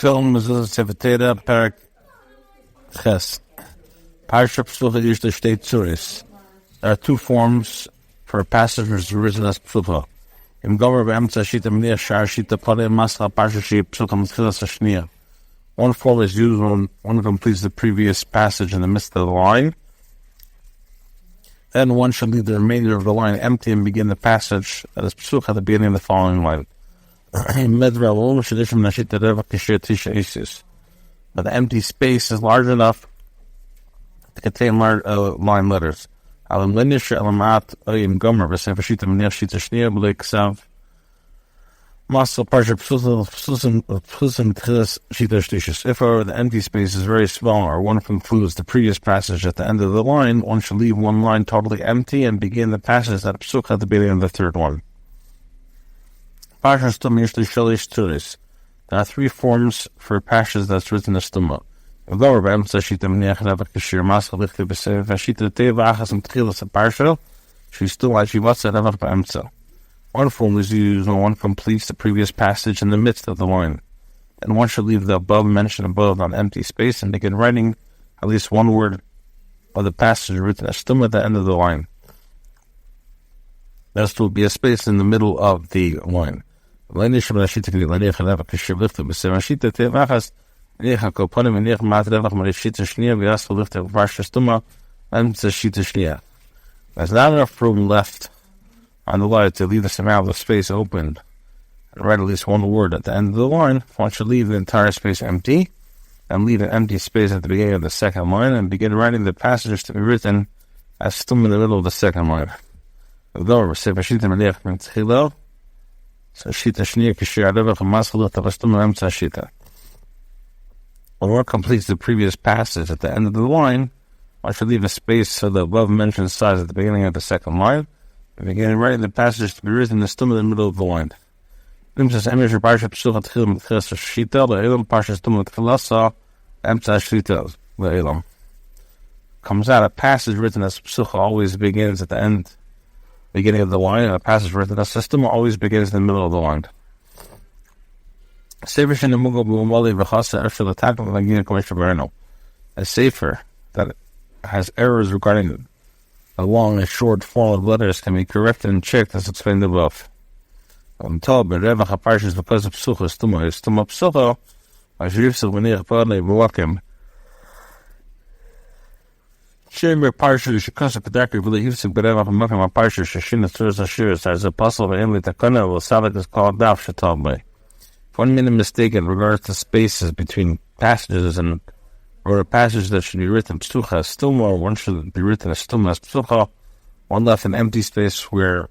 Film Mezuzah and Sefer Torah Perek Ches. Parsha Psucha usually state Tzuris. There are two forms for a passage which is written as Psucha. Im Gomer Be'emtza Shita Mniach Shar Shita Pareh Mascha Parsha Shi Psucha M'tchilas HaShniya. One form is used when one completes the previous passage in the midst of the line. Then one should leave the remainder of the line empty and begin the passage that is Psucha at the beginning of the following line. But the empty space is large enough to contain line letters. If the empty space is very small, or one concludes the previous passage at the end of the line, one should leave one line totally empty and begin the passage at Psucha at the beginning of the third one. There are three forms for passages that's written as Tumah. One form is used when one completes the previous passage in the midst of the line. And one should leave the above mentioned above on empty space and begin writing at least one word of the passage written as Tumah at the end of the line. There will be a space in the middle of the line. One completes the There's not enough room left on the line to leave this amount of space open and write at least one word at the end of the line. One should leave the entire space empty and leave an empty space at the beginning of the second line and begin writing the passages to be written as Tumah in the middle of the second line. When one completes the previous passage at the end of the line, one should leave a space for the above-mentioned size at the beginning of the second line, and begin writing the passage to be written as Tumah in the middle of the line. Comes out, a passage written as Psucha always begins at the end, beginning of the line, and a passage written as Tumah always begins in the middle of the line. A Sefer that has errors regarding a long and short form of letters can be corrected and checked as explained above. Because of Psucha is Tumah Psucha, Shemer Parsha Shikasa Kadaki really used to get up and mucking my Parsha Shashina Thursday Shirs as a puzzle of Emily Takana will Savik is called Daf Shatabli. If one made a mistake in regards to spaces between passages or a passage that should be written Psucha as Tumah, or one should be written as Tumah as Psucha, one left an empty space where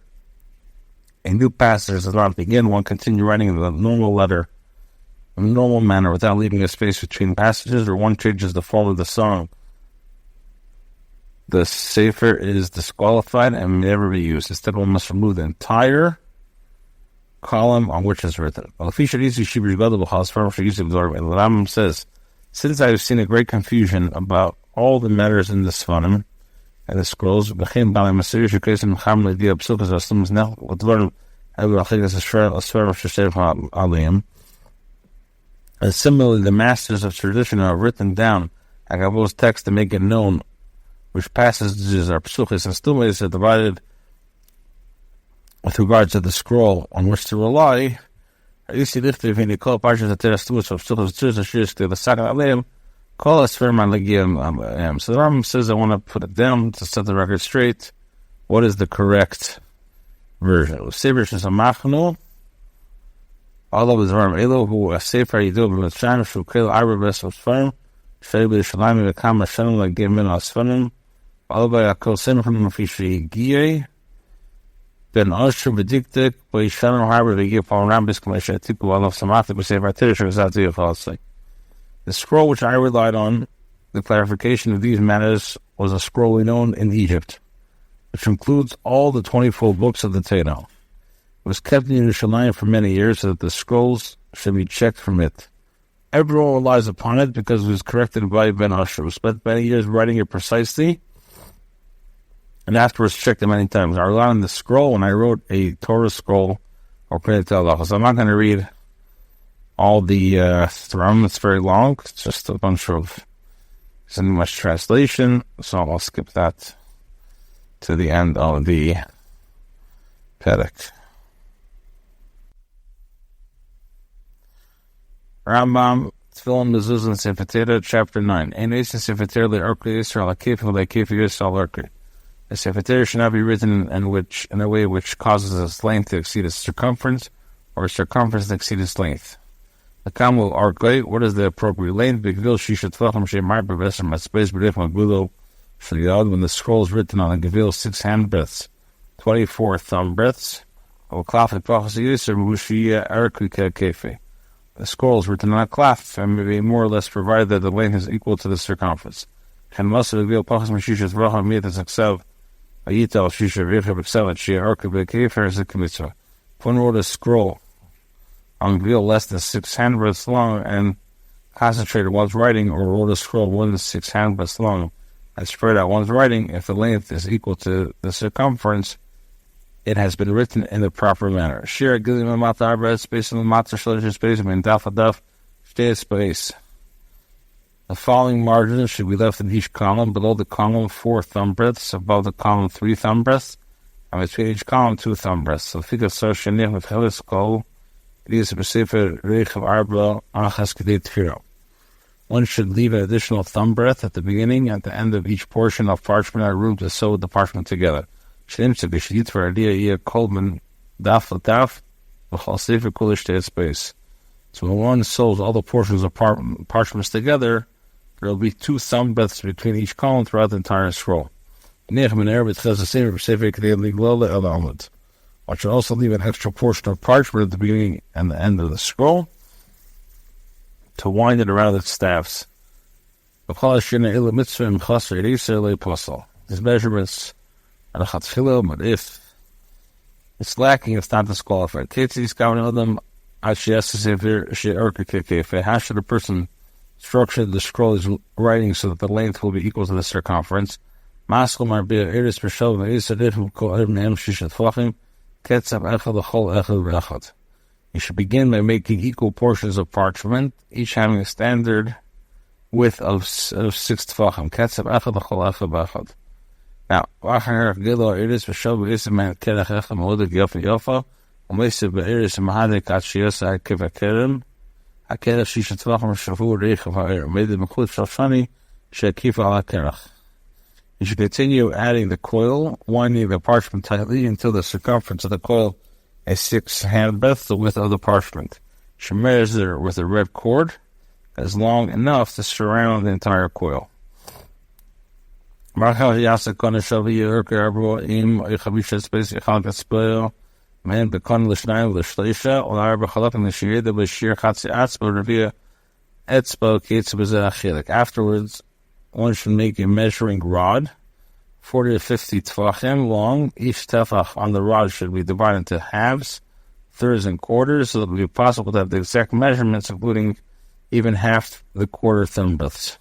a new passage does not begin, one continue writing in the normal letter in a normal manner without leaving a space between passages, or one changes the form of the song. The Sefer is disqualified and may never be used. Instead, one must remove the entire column on which it's written. The Rambam says, since I have seen a great confusion about all the matters in the Sfarim and the scrolls, and similarly, the masters of tradition are written down and compose text to make it known which passages are Psuchas and Tumas are divided with regards to the scroll on which to rely. So the Rambam says, I want to put it down to set the record straight. What is the correct version? Sefer is a machnu. All of his Rambam Elo, who a Sefer Yidu b'Mitzrayim, who kill Arba b'Esel Sfarim, Shei b'Yishalayim v'Kam Hashem l'Gim min Asfarim. All by a call sent from Fishi Gie, Ben Osher Bedictic, by Shannon Harbor, the Gip on Rambis Commission, Tiku of Samathi, but Sefer Torah was out there falsely. The scroll which I relied on, the clarification of these matters, was a scroll we known in Egypt, which includes all the 24 books of the Torah. It was kept in Yerushalayim for many years so that the scrolls should be checked from it. Everyone relies upon it because it was corrected by Ben Osher, who spent many years writing it precisely, and afterwards checked it many times. I relied on the scroll when I wrote a Torah scroll or printed to Allah. So I'm not going to read all the Rambam. It's very long. It's just a bunch of, isn't much translation, so I'll skip that to the end of the Perek. Rambam Tefillin Mezuzah and Sefer Torah, chapter 9. Ein eis in Sefer Torah le'orkei Yisrael ha'kefi le'kefi Yisrael orkei. The Sefer Torah should not be written in a way which causes its length to exceed its circumference, or its circumference to exceed its length. The Kamul orkei, what is the appropriate length? Begvil shisha tvachim she'mar b'vesem atzbeis b'rif magbulo sh'liyad, when the scroll is written on a gevil 6 hand breadths, 24 thumb breadths, or klaf l'pachas yisr m'ushiyah orkei ke'kefi. The scroll is written on a cloth and may be more or less provided that the length is equal to the circumference. If one wrote a scroll on Gvil less than 6 handbreadths long and concentrated one's writing, or wrote a scroll more than 6 handbreadths long and spread out one's writing, if the length is equal to the circumference, it has been written in the proper manner. Shir gilim amata arba space and amata shalish space and daf adaf stay space. The following margins should be left in each column: below the column 4 thumb breadths, above the column 3 thumb breadths, and between each column 2 thumb breadths. So figure so shenich with helis kol it is a sefer reichav arba achas kedei tefiro. One should leave an additional thumb breadth at the beginning and at the end of each portion of parchment or room to sew the parchment together. So when one sews all the portions of parchments together, there will be 2 thumb breadths between each column throughout the entire scroll. One should also leave an extra portion of parchment at the beginning and the end of the scroll to wind it around its staffs. His measurements and but if it's lacking, it's not disqualified. How should the person structure the scroll is writing so that the length will be equal to the circumference? You should begin by making equal portions of parchment, each having a standard width of 6 tvachim. Now, after Gilo Iris for show is a man Kerach Moda Yofa Yofa, or Mesa Iris Mahade Kachiasa Kivakerim, Akera Shisha Twacham Shafu Rich of Air, made the Makut Shafani, Shakifa ala Kerach. You should continue adding the coil, winding the parchment tightly until the circumference of the coil is 6 handbreadths, the width of the parchment. You should measure with a red cord as long enough to surround the entire coil. Man bekannt l'shnayim l'shleisha u'arba chalakim l'shirida b'shir chatzi atzba revia etzba kitz b'zeh achilik. Afterwards, one should make a measuring rod, 40 to 50 tefachim long. Each tefach on the rod should be divided into halves, thirds, and quarters, so that it will be possible to have the exact measurements, including even half the quarter thumb breadths.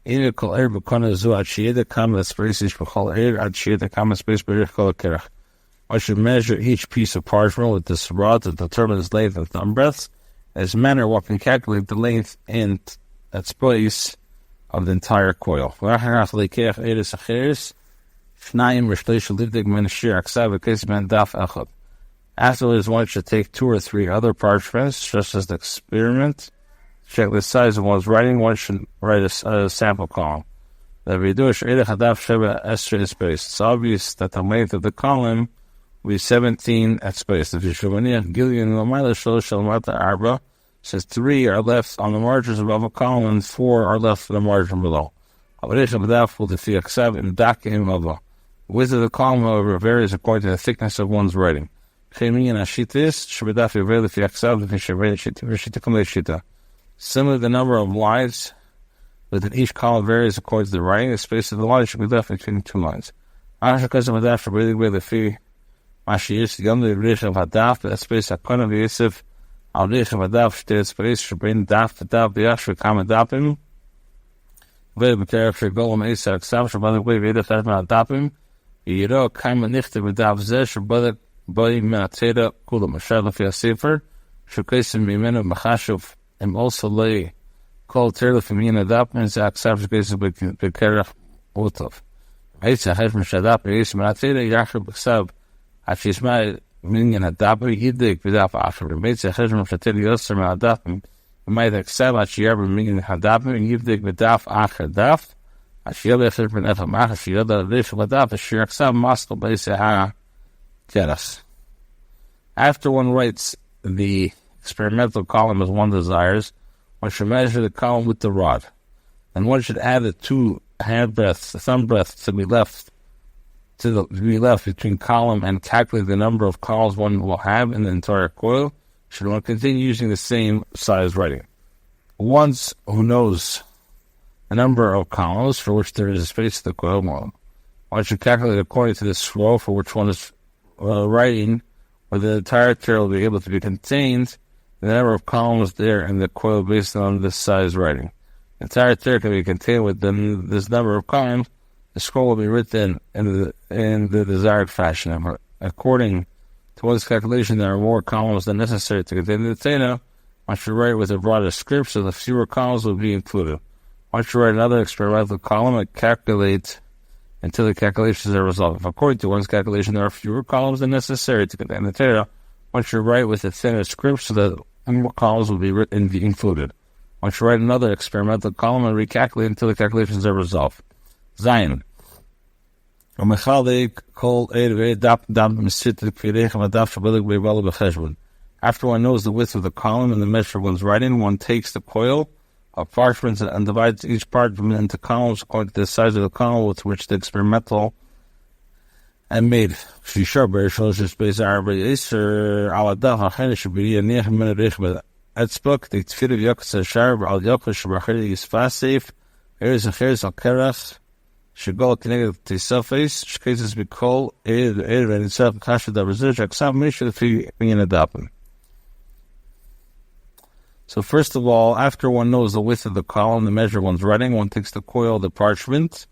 One should measure each piece of parchment with this rod to determine its length and thumb breadths. In this manner, one can calculate the length and space of the entire coil. Afterwards, one should take 2 or 3 other parchments, just as the experiment. Check the size of one's writing. One should write a sample column. It's obvious that the length of the column will be 17 at space. Since 3 are left on the margins above a column and 4 are left on the margin below. The width of the column, however, varies according to the thickness of one's writing. Similarly, the number of lines within each column varies according to the writing. The space of the line should be left between 2 lines. That space Hakona v'Yosef al Rich of Adaf steht space should bring daf to daf b'yashvi kama dapim v'b'keref sh'golem eisa aksav sh'badak v'yedef etma dapim yiro kama nichte b'daf zeh sh'badak b'y me'atera kula mashal l'fi ha-sefer sh'kesim b'imenu machashuv and also lay called Terla from Yin Adapman, Zach Savage Basis Bekerach Utov. Aisa Hesh Mishadap, Ace Manatera, Yachar Baksab, Achisma, Minion Adapi, Hidik, Vidaf After, Mesa Hesh Mishatel Yosser Adapim, might accept Achiaber Minion Hadapim, Yidik Vidaf Acher Daf, Achiaber Flippin Efamach, Shioda, Lish Ladaf, Shiraksab, Moscow, Base Keras. After one writes the experimental column as one desires, one should measure the column with the rod, and one should add the two hand breaths, the thumb breaths to be left between column and calculate the number of columns one will have in the entire coil. Should one continue using the same size writing? Once who knows the number of columns for which there is a space in the coil, one should calculate according to the scroll for which one is writing, where the entire Torah will be able to be contained, the number of columns there in the coil based on this size writing. The entire Torah can be contained within this number of columns. The scroll will be written in the desired fashion. According to one's calculation, there are more columns than necessary to contain the Torah. One should write with a broader script, so the fewer columns will be included. One should write another experimental column and calculate until the calculations are resolved. If according to one's calculation there are fewer columns than necessary to contain the Torah, one should write with a thinner script so that more columns will be included. One should write another experimental column and recalculate until the calculations are resolved. Zion. After one knows the width of the column and the measure of one's writing, one takes the coil of parchments and divides each parchment into columns according to the size of the column with which the experimental and made. Shigol connected to surface, cases be called and itself cash the research examination if you adapting. So first of all, after one knows the width of the column, the measure one's writing, one takes the coil, the parchment,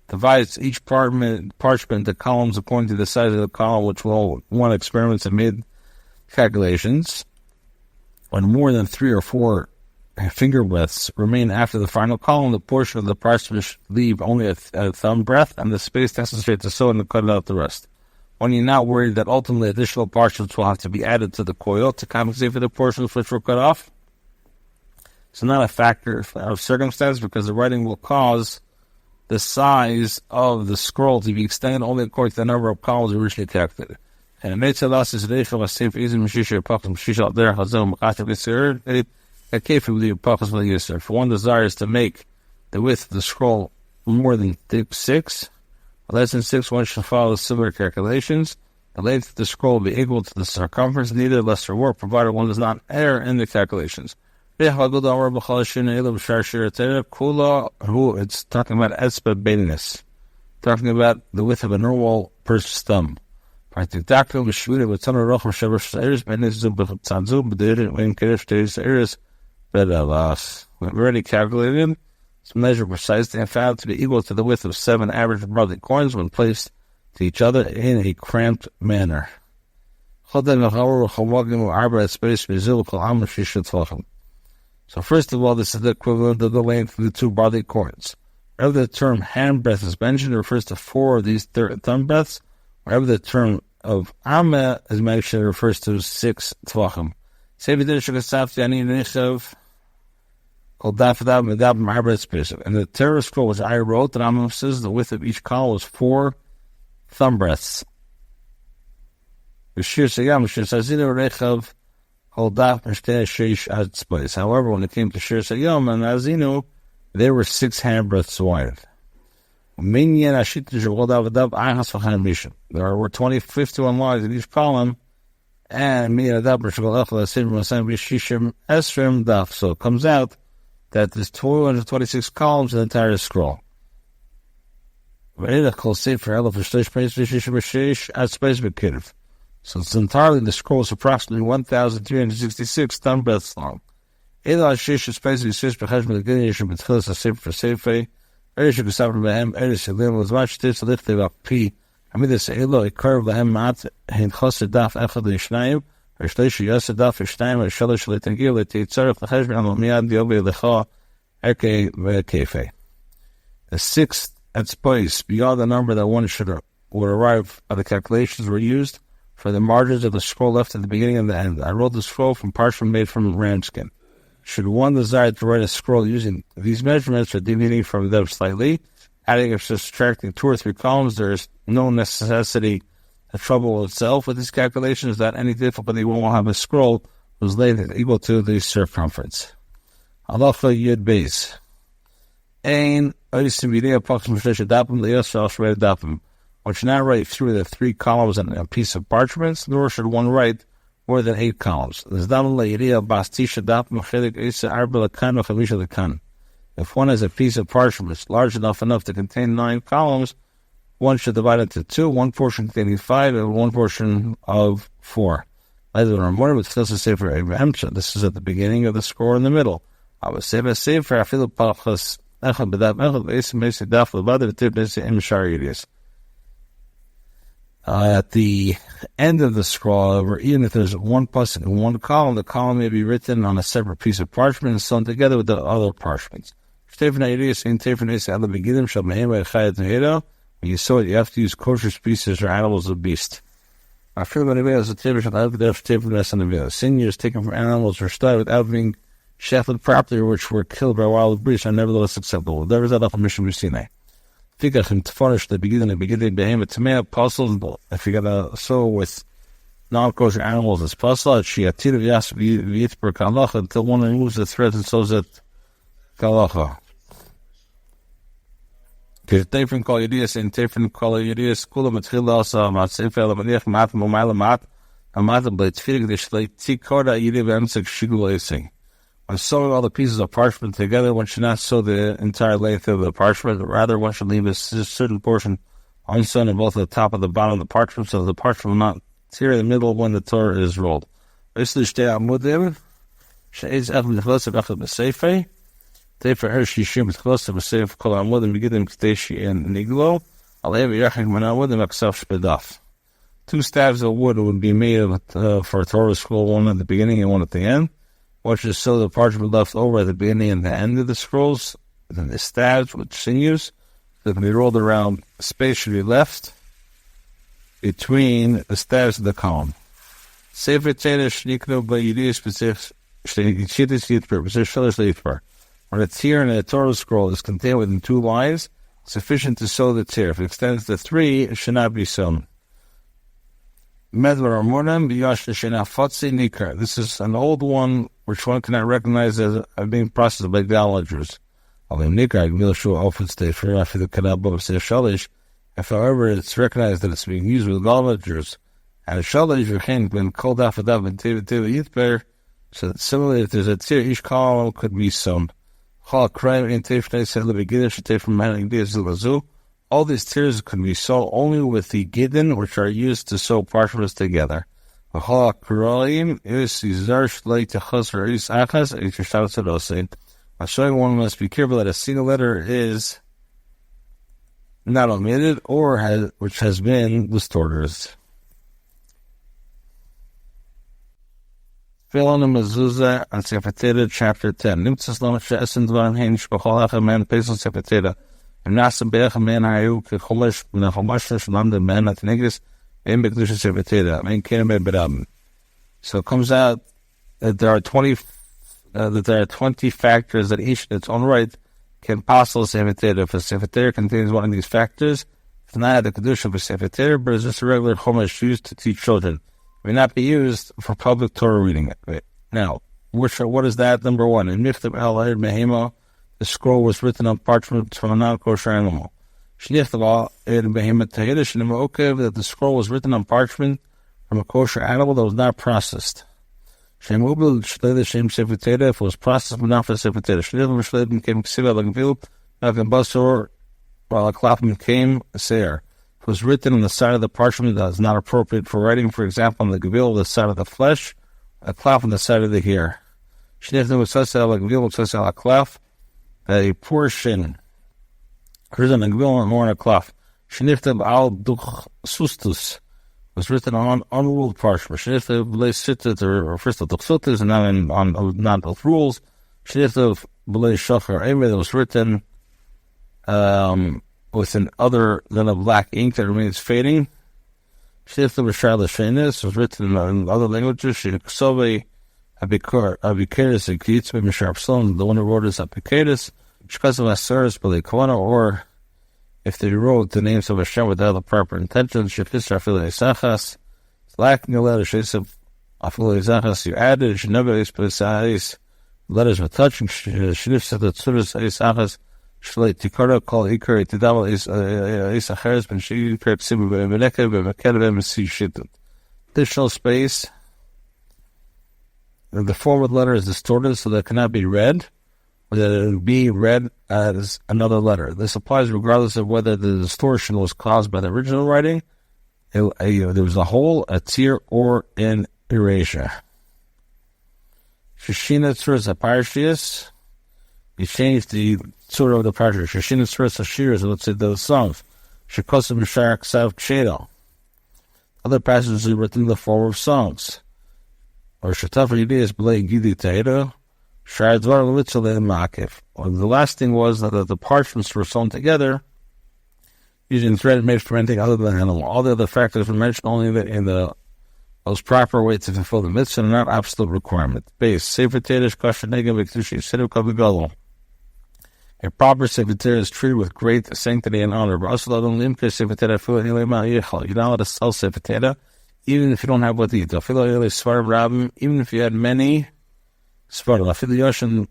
divides each parchment into columns according to the size of the column, which one experiments and made calculations. When more than 3 or 4 finger breadths remain after the final column, the portion of the parchment should leave only a thumb breadth and the space necessary to sew and cut out the rest. When you're not worried that ultimately additional parchments will have to be added to the coil to compensate for the portions which were cut off, it's not a factor of circumstance because the writing will cause the size of the scroll to be extended only according to the number of columns originally calculated. And if one desires to make the width of the scroll more than 6, or less than 6, one should follow similar calculations. The length of the scroll will be equal to the circumference needed, less or work, provided one does not err in the calculations. It's talking about etzba beininus, talking about the width of a normal person's thumb. We've already calculated this measure precisely and found to be equal to the width of 7 average barley coins when placed to each other in a cramped manner. So first of all, this is the equivalent of the length of the 2 barley coins. Wherever the term hand breadth is mentioned, it refers to 4 of these thumb breadths. Wherever the term of Amma is mentioned, it refers to 6 tvachim. In the Torah scroll which I wrote, the Rambam says the width of each column was 4 thumb breadths. However, when it came to Shir Sayom and Azinu, they were 6 hand breadths wide. There were 51 lines in each column, and so it comes out that there's 226 columns in the entire scroll. So it's entirely, the scroll is approximately 1,366 thumb breadths long. I mean, this Elo, a curve Lahem Mat, Hin Chosid Daf Echad Yishnayim, The sixth at space beyond the number that one would arrive at the calculations were used for the margins of the scroll left at the beginning and the end. I wrote the scroll from parchment made from ram skin. Should one desire to write a scroll using these measurements or deviating from them slightly, adding or subtracting 2 or 3 columns, there is no necessity to trouble itself with these calculations, that any difficulty one will have a scroll was laid equal to the circumference. Halacha Yud Beis. One should not write through the 3 columns on a piece of parchment, nor should one write more than 8 columns. If one has a piece of parchment large enough to contain 9 columns, one should divide it into 2, one portion containing 5 and one portion of 4. This is at the beginning of the scroll in the middle. At the end of the scroll, or even if there's one pasuk in one column, the column may be written on a separate piece of parchment and sewn together with the other parchments. When you sew it, you have to use kosher species or animals of beast. Seniors taken from animals or studied without being shafted properly, which were killed by wild beasts, are nevertheless acceptable. There is that of Mishnah Sinai. The beginning behemoth tamei puzzle. If you gotta sew with non-kosher animals, it's puzzle. Until one removes the thread and sews it kalacha. Different kol yedias and different kol yedias. Kula matchil also matsefer lemaniach mat momayla mat amat b'tfilik dishlei tikora yediv emsek shigul esing. When sewing all the pieces of parchment together, one should not sew the entire length of the parchment, but rather one should leave a certain portion unsewn in both the top and the bottom of the parchment, so the parchment will not tear in the middle when the Torah is rolled. Two staves of wood would be made for a Torah scroll, one at the beginning and one at the end. One should sew the parchment left over at the beginning and the end of the scrolls. And then the staves with sinews that can be rolled around. Space should be left between the staves of the column. Sefer Torah shniknu b'yidiyah when a tear in a Torah scroll is contained within 2 lines, sufficient to sew the tear. If it extends to 3, it should not be sewn. This is an old one which one cannot recognize as being processed by idolaters. If, however, it's recognized that it's being used with idolaters, and shalish when called off of that, so that similarly, if there's a tear, each column could be sewn. All these tears could be sewn only with the gidden, which are used to sew parchments together. By showing one must be careful that a single letter is not omitted or which has been distorted. Fill on the Mezuzah and Sefer Torah, chapter 10. Nimtzas lo she'esen dvarim hein shbachol acha men pesel Sefer Torah. And Nasa be'ach men hayu kechomesh min hachomesh shlam de men atnegis ein bekdusha Sefer Torah. Men kenem be'berabim. So it comes out that there are 20 factors that each in its own right can possibly Sefer Torah. If a Sefer Torah contains one of these factors, it's not the kedusha of a Sefer Torah, but it's just a regular chomesh used to teach children. It may not be used for public Torah reading. Now, what is that? Number 1, in Michtav El Ahir Behema, the scroll was written on parchment from a non-kosher animal. Shnichtav El Ahir Behema Tahirish Nimokev, that the scroll was written on parchment from a kosher animal that was not processed. Shem Ubel Shleda Shem Sefer Torah, if it was processed but not for Sefer Torah. Shnichtav Shleda came Ksiva Lagvil, Nagam Basor, while a Klapim came Seir. It was written on the side of the parchment that is not appropriate for writing, for example, on the gavil, the side of the flesh, a clef on the side of the hair. A portion written on the gavil and more on a clef. Al duch sustus, was written on unruled parchment. Shnifta b'lei sittit, or first of the chsutis, and now on not of rules. Shnifta b'lei shachar emer, that was written with an other than a black ink that remains fading. Shnifta b'shar l'shenis, was written in other languages. Sheksobe abikeris and kitzbe mishar psalm, the one who wrote is abikeris. Shkasav aseres b'lei kavana, or if they wrote the names of Hashem without the proper intention, shefisar afilei zachas, lacking a letter, shesef afilei zachas, you added, shenebeis b'sa'is, letters with touching, shnifsat tzuras eis achas, shlei tikara, kol ikar, tidamal eis acheres, ben shikar, tsibu b'meneke, b'meked, b'mesi shitut. Additional space, the forward letter is distorted so that it cannot be read, or that it would be read as another letter. This applies regardless of whether the distortion was caused by the original writing, there was a hole, a tear, or an erasure. Shishina Tzuras HaParshias, you change the Tzura of the Parshias. Shishina Tzuras HaShiras, let's say those songs. Shekosim B'Shar Ksav Kshedel. Other passages are written in the form of songs. Or Shataf Yidiyas B'lei Gidi Ta'ira, or the last thing was that the parchments were sewn together using thread made from anything other than an animal. All the other factors were mentioned only in the most proper way to fulfill the mitzvah and not absolute requirement. Base Sefer Torah a proper Sefer Torah is treated with great sanctity and honor. You're not allowed to sell Sefer Torah even if you don't have what to eat. Even if you had many Svarim,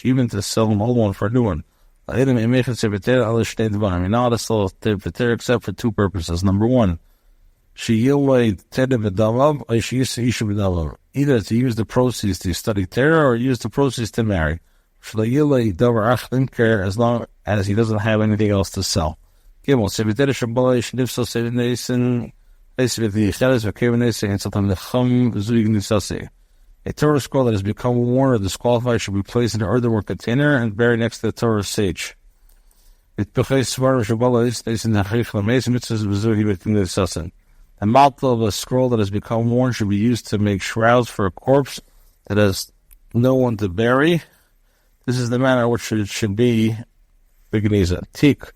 even to sell an old one for a new one. You're not allowed to sell Sefer Torah except for two purposes. Number one, either to use the proceeds to study Torah or use the proceeds to marry. As long as he doesn't have anything else to sell. A Torah scroll that has become worn or disqualified should be placed in an earthenware container and buried next to the Torah sage. The mouth of a scroll that has become worn should be used to make shrouds for a corpse that has no one to bury. This is the manner in which it should be. Beganiza. Tik.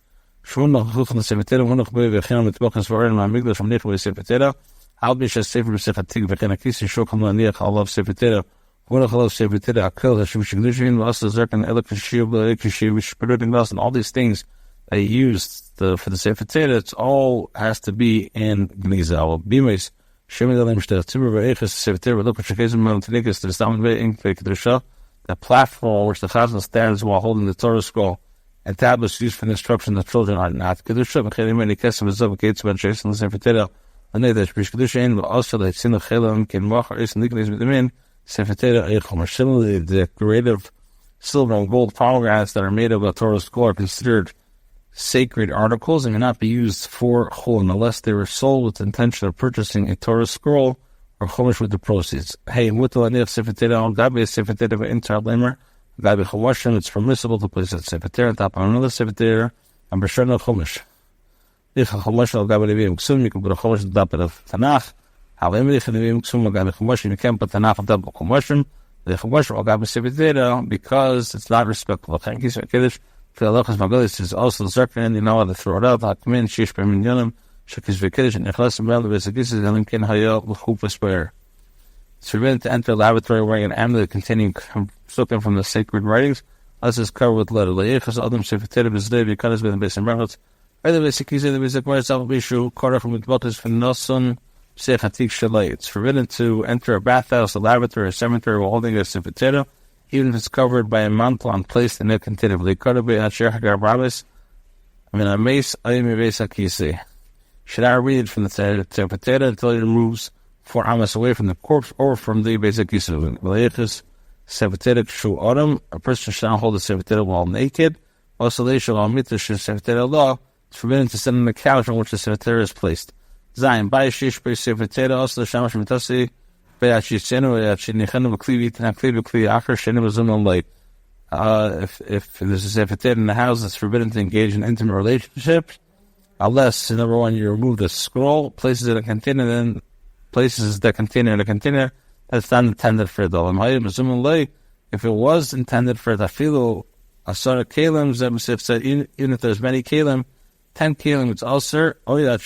I'll be just Sefer B'Sechatik v'Chenakis Yishokam Laniach Alav Sefer Torah. One of Alav Sefer Torah Akel Hashem Shigdushin V'Asa Zerkan Elek Hashiv L'Elek Hashiv V'Shperutin V'As, and all these things they used for the Sefer Torah, it's all has to be in Gniza. Bimes Shemi Dalim Shtef Tzibur V'Eiches Sefer Torah V'Lok V'Shekazim Mel Tinikas T'Estamin V'Ink V'Kedusha, the platform on which the Chazan stands while holding the Torah scroll, and tablets used for the instruction of children are not Kedusha. V'Chedim Meni Kesem V'Zav V'Keitz V'Shesin L'Sefer Torah. Similarly, the decorative silver and gold pomegranates that are made of a Torah scroll are considered sacred articles and cannot be used for chulin unless they were sold with the intention of purchasing a Torah scroll or chumash with the proceeds. It's permissible to place a Sefer Torah on top of another Sefer Torah and b'shana chumash. You can put a chumash on top of Tanakh. However, if you can't put Tanakh on top of Chumashim, the Chumash will go Sefer Torah because it's not respectful. Thank you, Sir Kiddush. For the Lachas Magalis is also Zerkin, you know how to throw it out. Hakmin, Shish, Bemin Yonim, Shekis Vekiddush, and Echlas and Mel, Vesagis, and Limkin Hayel, Chupas Bear. It's forbidden to enter a laboratory wearing an amulet containing something from the sacred writings. This is covered with letter. Leichas Adam Sefer Torah B'Zdei, because with the base and Brachot. It's forbidden to enter a bathhouse, a lavatory, or a cemetery while holding a Sefer Torah, even if it's covered by a mantle and placed in a container. Should I read it from the Sefer Torah until it moves 4 amas away from the corpse or from the basic kisah? A person shall not hold the Sefer Torah while naked. Also, they shall omit the Sefer Torah law. It's forbidden to sit on the couch on which the Sefer Torah is placed. Zayin, Bayashish, Bay Sefer Torah, also the Shamash Mitasi, Bayashishenu, Yachinichenu, Baklivi, Tanakli, Bakli, Acher, Shenim, Zunam, like, if there's a Sefer Torah in the house, it's forbidden to engage in intimate relationships. Unless, number one, you remove the scroll, places it in a container, then places the container in a container that's not intended for the dolim. If it was intended for the filo, asara kalim, Zeb said, even if there's many kalim, 10 kalim, it's also, or you have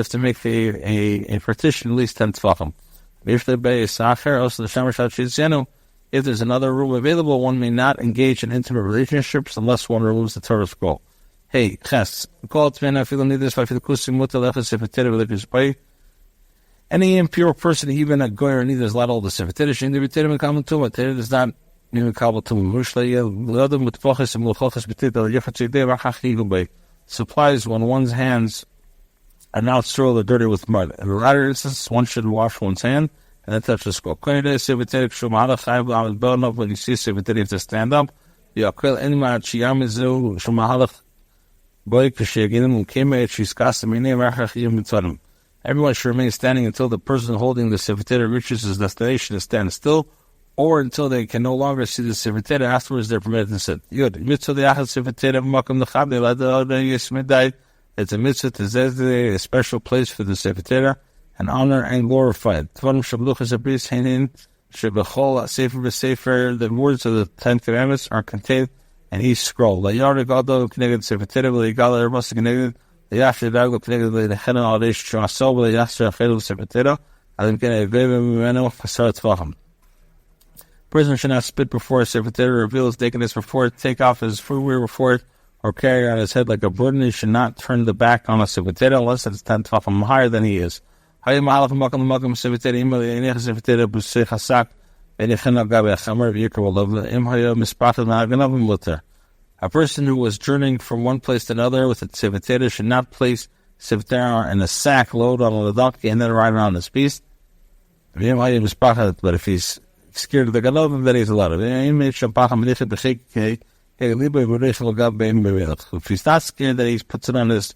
to make a partition at least 10 tefachim. If there's another room available, one may not engage in intimate relationships unless one removes the Torah scroll. Hey, ches, any impure person, even a goyer, neither allowed all the sefer Torah. In the Torah does not even kabel tumah. Supplies when one's hands are not soiled or dirty with mud. In the latter instance, one should wash one's hand and then touch the scroll. When you see sefer Torah, you have to stand up. Everyone should remain standing until the person holding the Sefer Torah reaches his destination to stand still, or until they can no longer see the Sefer Torah. Afterwards, they're permitted to sit. It's a mitzvah to designate a special place for the Sefer Torah and honor and glorify it. The words of the 10 Commandments are contained in each scroll. The person should not spit before a Sefer Torah, reveal his nakedness before it, take off his footwear before it, or carry on his head like a burden. He should not turn the back on a Sefer Torah unless it's 10 tefachim higher than he is. A person who was journeying from one place to another with a Sefer Torah should not place Sefer Torah in a sack, load on a donkey, and then ride around his beast. But if he's scared of the Galovim, then he's allowed it. If he's not scared, then he puts it on his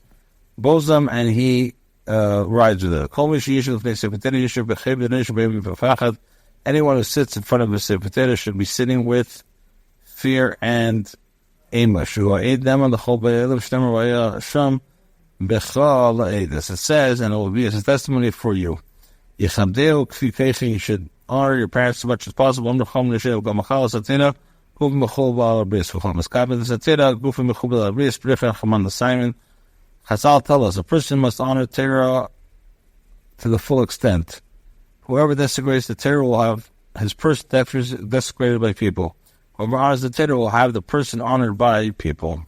bosom and he rides with it. Anyone who sits in front of a Sefer Torah should be sitting with fear and Amos, it says, and it will be as a testimony for you. You should honor your parents as much as possible. Chazal tell us a person must honor Torah to the full extent. Whoever desecrates the Torah will have his person desecrated by people. Whoever honors the Torah will have the person honored by people.